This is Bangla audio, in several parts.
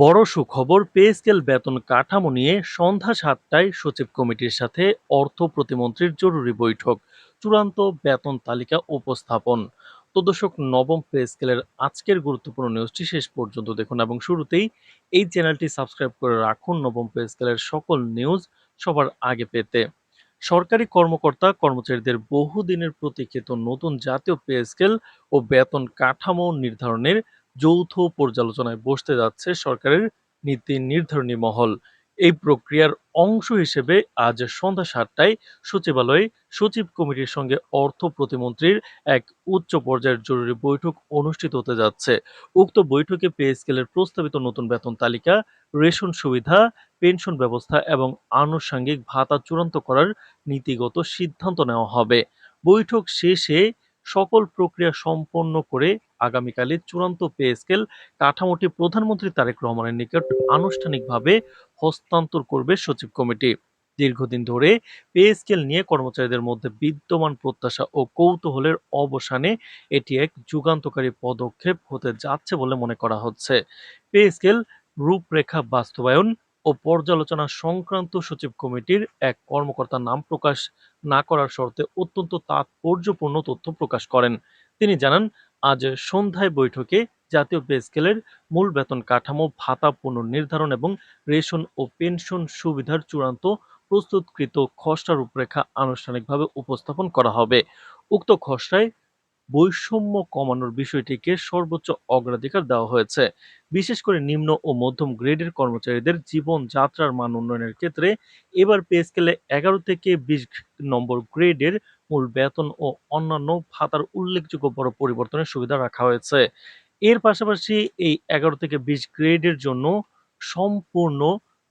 বড় সুখবর, পে স্কেল বেতন কাঠামো নিয়ে সন্ধ্যা ৭টায় সচিব কমিটির সাথে অর্থ প্রতিমন্ত্রীর জরুরি বৈঠক। চূড়ান্ত বেতন তালিকা উপস্থাপন। তো দর্শক, নবম পে স্কেলের আজকের গুরুত্বপূর্ণ নিউজটি শেষ পর্যন্ত দেখুন এবং শুরুতেই এই চ্যানেলটি সাবস্ক্রাইব করে রাখুন নবম পে স্কেলের সকল নিউজ সবার আগে পেতে। সরকারি কর্মকর্তা কর্মচারীদের বহুদিনের প্রতীক্ষিত নতুন জাতীয় পে স্কেল ও বেতন কাঠামো নির্ধারণের যৌথ পর্যালোচনায় বসতে যাচ্ছে সরকারের নীতি নির্ধারণী মহল। এই প্রক্রিয়ার অংশ হিসেবে আজ সন্ধ্যা ৭টায় সচিবালয়ে সচিব কমিটির সঙ্গে অর্থ প্রতিমন্ত্রীর এক উচ্চ পর্যায়ের জরুরি বৈঠক অনুষ্ঠিত হতে যাচ্ছে। উক্ত বৈঠকে পে স্কেলের প্রস্তাবিত নতুন বেতন তালিকা, রেশন সুবিধা, পেনশন ব্যবস্থা এবং আনুষঙ্গিক ভাতা চূড়ান্ত করার নীতিগত সিদ্ধান্ত নেওয়া হবে। বৈঠক শেষে সকল প্রক্রিয়া সম্পন্ন করে আগামীকালই চূড়ান্ত পে স্কেল কাঠামোটি প্রধানমন্ত্রী তারেক রহমানের নিকট আনুষ্ঠানিকভাবে হস্তান্তর করবে সচিব কমিটি। দীর্ঘদিন ধরে পে স্কেল নিয়ে কর্মচারীদের মধ্যে বিদ্যমান প্রত্যাশা ও কৌতূহলের অবসানে এটি এক যুগান্তকারী পদক্ষেপ হতে যাচ্ছে বলে মনে করা হচ্ছে। পে স্কেল রূপরেখা বাস্তবায়ন ও পর্যালোচনা সংক্রান্ত সচিব কমিটির এক কর্মকর্তা নাম প্রকাশ না করার শর্তে অত্যন্ত তাৎপর্যপূর্ণ তথ্য প্রকাশ করেন। তিনি জানান, আজ সন্ধ্যায় বৈঠকে জাতীয় পে স্কেলের মূল বেতন কাঠামো, ভাতা পুনর্নির্ধারণ এবং রেশন ও পেনশন সুবিধার চূড়ান্ত প্রস্তুতকৃত খসড়া রূপরেখা আনুষ্ঠানিকভাবে উপস্থাপন করা হবে। উক্ত খসড়ায় বৈষম্য কমানোর বিষয়টিকে সর্বোচ্চ অগ্রাধিকার দেওয়া হয়েছে। বিশেষ করে নিম্ন ও মধ্যম গ্রেডের কর্মচারীদের জীবনযাত্রার মান উন্নয়নের ক্ষেত্রে এবার পে স্কেলে ১১ থেকে ২০ নম্বর গ্রেডের মূল বেতন ও অন্যান্য ভাতার উল্লেখযোগ্য বড় পরিবর্তনের সুবিধা রাখা হয়েছে। এর পাশাপাশি এই ১১ থেকে ২০ গ্রেডের জন্য সম্পূর্ণ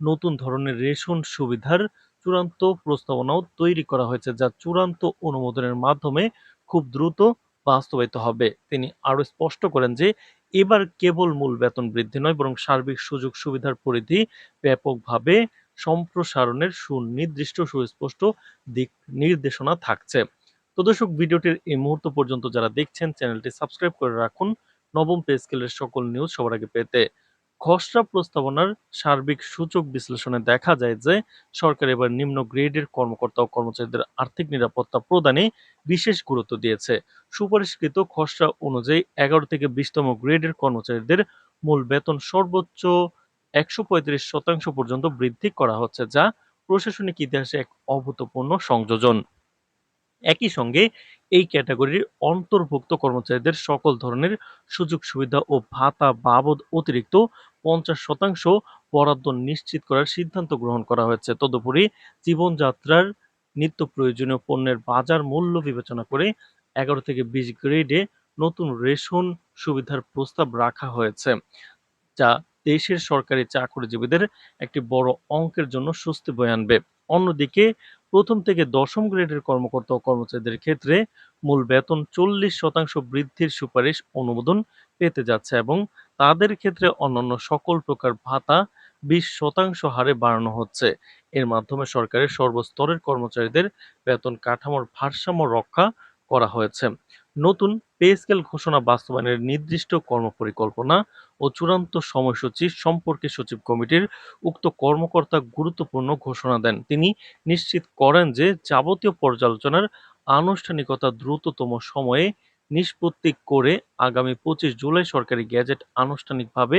নতুন ধরনের রেশন সুবিধার চূড়ান্ত প্রস্তাবনাও তৈরি করা হয়েছে, যা চূড়ান্ত অনুমোদনের মাধ্যমে খুব দ্রুত বাস্তবায়িত হবে। তিনি আরো স্পষ্ট করেন যে এবার কেবল মূল বেতন বৃদ্ধি নয়, বরং সার্বিক সুযোগ সুবিধার পরিধি ব্যাপকভাবে সম্প্রসারণের সুনির্দিষ্ট সুস্পষ্ট দিক নির্দেশনা থাকছে। তো দর্শক, ভিডিওটির এই মুহূর্ত পর্যন্ত যারা দেখছেন, চ্যানেলটি সাবস্ক্রাইব করে রাখুন নবম পে স্কেলের সকল নিউজ সবার আগে পেতে। খসড়া প্রস্তাবনার সার্বিক সূচক বিশ্লেষণে দেখা যায় যে সরকার এবার নিম্ন গ্রেডের কর্মকর্তা ও কর্মচারীদের আর্থিক নিরাপত্তা প্রদানে বিশেষ গুরুত্ব দিয়েছে। সুপারিশকৃত খসড়া অনুযায়ী ১১ থেকে ২০তম গ্রেডের কর্মচারীদের মূল বেতন সর্বোচ্চ ১৩৫% পর্যন্ত বৃদ্ধি করা হচ্ছে, যা প্রশাসনিক ইতিহাসে এক অভূতপূর্ণ সংযোজন। একই সঙ্গে এই ক্যাটাগরির অন্তর্ভুক্ত কর্মচারীদের সকল ধরনের সুযোগ সুবিধা ও ভাতা বাবদ অতিরিক্ত ৫০% বরাদ্দ নিশ্চিত করার সিদ্ধান্ত গ্রহণ করা হয়েছে। তদুপরি জীবনযাত্রার নিত্য প্রয়োজনীয় পণ্যের বাজার মূল্য বিবেচনা করে ১১ থেকে ২০ গ্রেডে নতুন রেশন সুবিধার প্রস্তাব রাখা হয়েছে, যা দেশের সরকারি চাকরিজীবীদের একটি বড় অঙ্কের জন্য স্বস্তি বয়ে আনবে। অন্যদিকে প্রথম থেকে দশম গ্রেডের কর্মকর্তা ও কর্মচারীদের ক্ষেত্রে মূল বেতন ৪০% বৃদ্ধির সুপারিশ অনুমোদন পেতে যাচ্ছে এবং তাদের ক্ষেত্রে অন্যান্য সকল প্রকার ভাতা ২০% হারে বাড়ানো হচ্ছে। এর মাধ্যমে সরকারের সর্বস্তরের কর্মচারীদের বেতন কাঠামোর ভারসাম্য রক্ষা করা হয়েছে। নতুন পে স্কেল ঘোষণা বাস্তবায়নের নির্দিষ্ট কর্মপরিকল্পনা ও চূড়ান্ত সময়সূচি সম্পর্কে সচিব কমিটির উক্ত কর্মকর্তা গুরুত্বপূর্ণ ঘোষণা দেন। তিনি নিশ্চিত করেন যে যাবতীয় পর্যালোচনার আনুষ্ঠানিকতা দ্রুততম সময়ে নিষ্পত্তি করে আগামী ২৫ জুলাই সরকারি গেজেট আনুষ্ঠানিকভাবে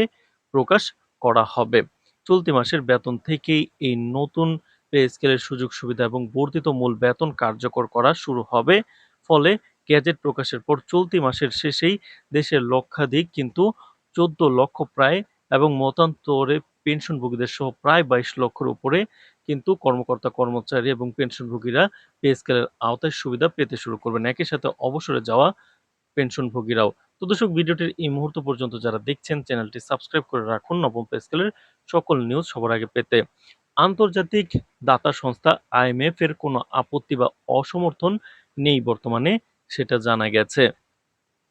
প্রকাশ করা হবে। চলতি মাসের বেতন থেকেই এই নতুন পে স্কেলের সুযোগ সুবিধা এবং বর্ধিত মূল বেতন কার্যকর করা শুরু হবে। ফলে গেজেট প্রকাশের পর চলতি মাসের শেষেই দেশের লক্ষাধিক, কিন্তু ১৪ লক্ষ প্রায়, এবং মতান্তরে পেনশনভোগীদের সহ প্রায় ২২ লক্ষের উপরে কিন্তু কর্মকর্তা কর্মচারী এবং পেনশনভোগীরা পে স্কেলের আওতায় সুবিধা পেতে শুরু করবেন। একই সাথে অবসরে যাওয়া পেনশনভোগীরাও। তো দর্শক, ভিডিওটির এই মুহূর্ত পর্যন্ত যারা দেখছেন, চ্যানেলটি সাবস্ক্রাইব করে রাখুন নবম পে স্কেলের সকল নিউজ সবার আগে পেতে। আন্তর্জাতিক দাতা সংস্থা IMF এর কোনো আপত্তি বা অসমর্থন নেই বর্তমানে, সেটা জানা গেছে।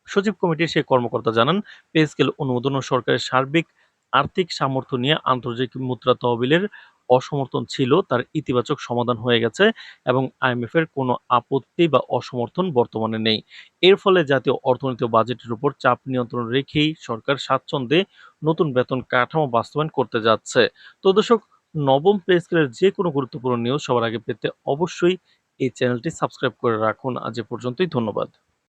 সচিব কমিটির সেই কর্মকর্তা জানান, পে স্কেল অনুমোদন ও সরকারের সার্বিক আর্থিক সামর্থ্য নিয়ে আন্তর্জাতিক মুদ্রা তহবিলের অসমর্থন ছিল, তার ইতিবাচক সমাধান হয়ে গেছে এবং IMF এর কোনো আপত্তি বা অসমর্থন বর্তমানে নেই। এর ফলে জাতীয় অর্থনীতি ও বাজেটের উপর চাপ নিয়ন্ত্রণ রেখেই সরকার স্বাচ্ছন্দ্যে নতুন বেতন কাঠামো বাস্তবায়ন করতে যাচ্ছে। তো দর্শক, নবম পে স্কেলের যে কোনো গুরুত্বপূর্ণ নিউজ সবার আগে পেতে অবশ্যই এই চ্যানেলটি সাবস্ক্রাইব করে রাখুন। আজ এ পর্যন্তই, ধন্যবাদ।